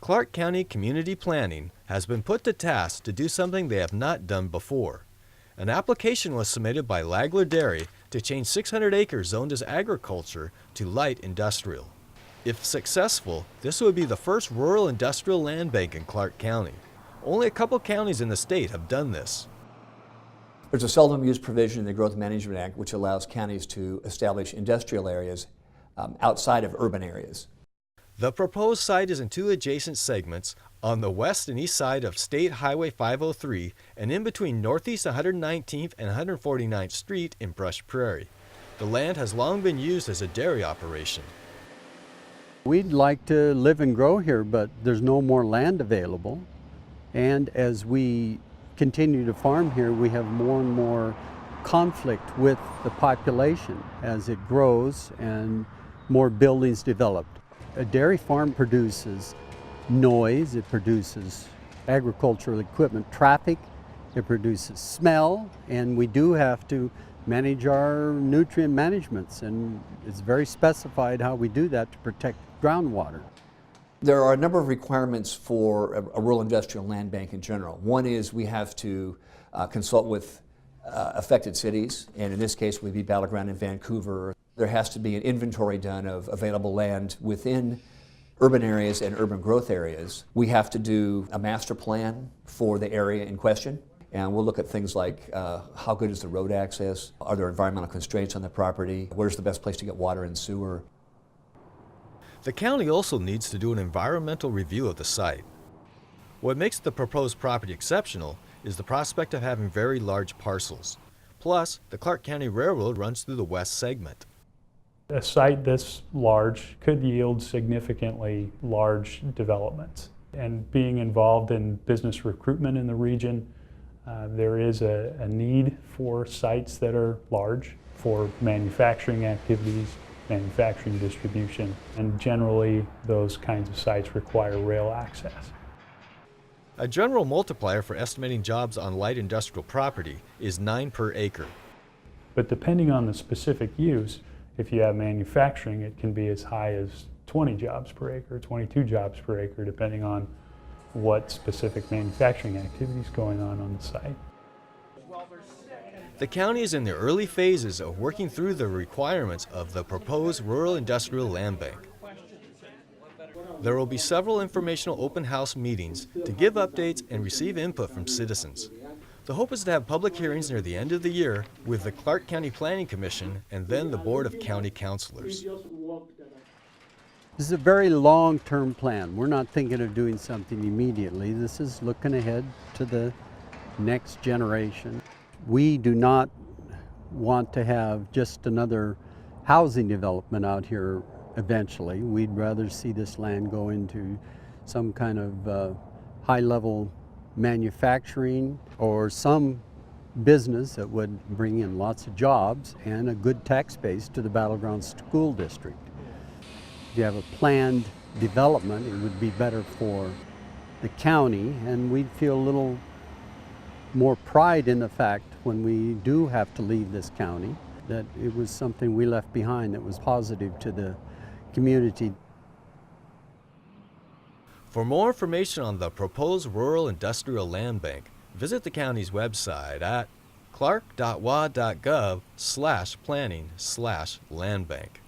Clark County Community Planning has been put to task to do something they have not done before. An application was submitted by Lagler Dairy to change 600 acres zoned as agriculture to light industrial. If successful, this would be the first rural industrial land bank in Clark County. Only a couple counties in the state have done this. There's a seldom used provision in the Growth Management Act which allows counties to establish industrial areas outside of urban areas. The proposed site is in two adjacent segments on the west and east side of State Highway 503 and in between Northeast 119th and 149th Street in Brush Prairie. The land has long been used as a dairy operation. We'd like to live and grow here, but there's no more land available. And as we continue to farm here, we have more and more conflict with the population as it grows and more buildings develop. A dairy farm produces noise, it produces agricultural equipment traffic, it produces smell, and we do have to manage our nutrient managements, and it's very specified how we do that to protect groundwater. There are a number of requirements for a rural industrial land bank in general. One is we have to consult with affected cities, and in this case would be Battleground in Vancouver. There has to be an inventory done of available land within urban areas and urban growth areas. We have to do a master plan for the area in question, and we'll look at things like how good is the road access, are there environmental constraints on the property, where's the best place to get water and sewer. The county also needs to do an environmental review of the site. What makes the proposed property exceptional is the prospect of having very large parcels. Plus, the Clark County Railroad runs through the west segment. A site this large could yield significantly large developments. And being involved in business recruitment in the region, there is a need for sites that are large for manufacturing activities, manufacturing distribution, and generally those kinds of sites require rail access. A general multiplier for estimating jobs on light industrial property is 9 per acre. But depending on the specific use, if you have manufacturing, it can be as high as 20 jobs per acre, 22 jobs per acre, depending on what specific manufacturing activity is going on the site. The county is in the early phases of working through the requirements of the proposed rural industrial land bank. There will be several informational open house meetings to give updates and receive input from citizens. The hope is to have public hearings near the end of the year with the Clark County Planning Commission and then the Board of County Councilors. This is a very long-term plan. We're not thinking of doing something immediately. This is looking ahead to the next generation. We do not want to have just another housing development out here eventually. We'd rather see this land go into some kind of high-level manufacturing or some business that would bring in lots of jobs and a good tax base to the Battleground School District. If you have a planned development, it would be better for the county, and we'd feel a little more pride in the fact when we do have to leave this county that it was something we left behind that was positive to the community. For more information on the proposed rural industrial land bank, visit the county's website at clark.wa.gov/planning/landbank.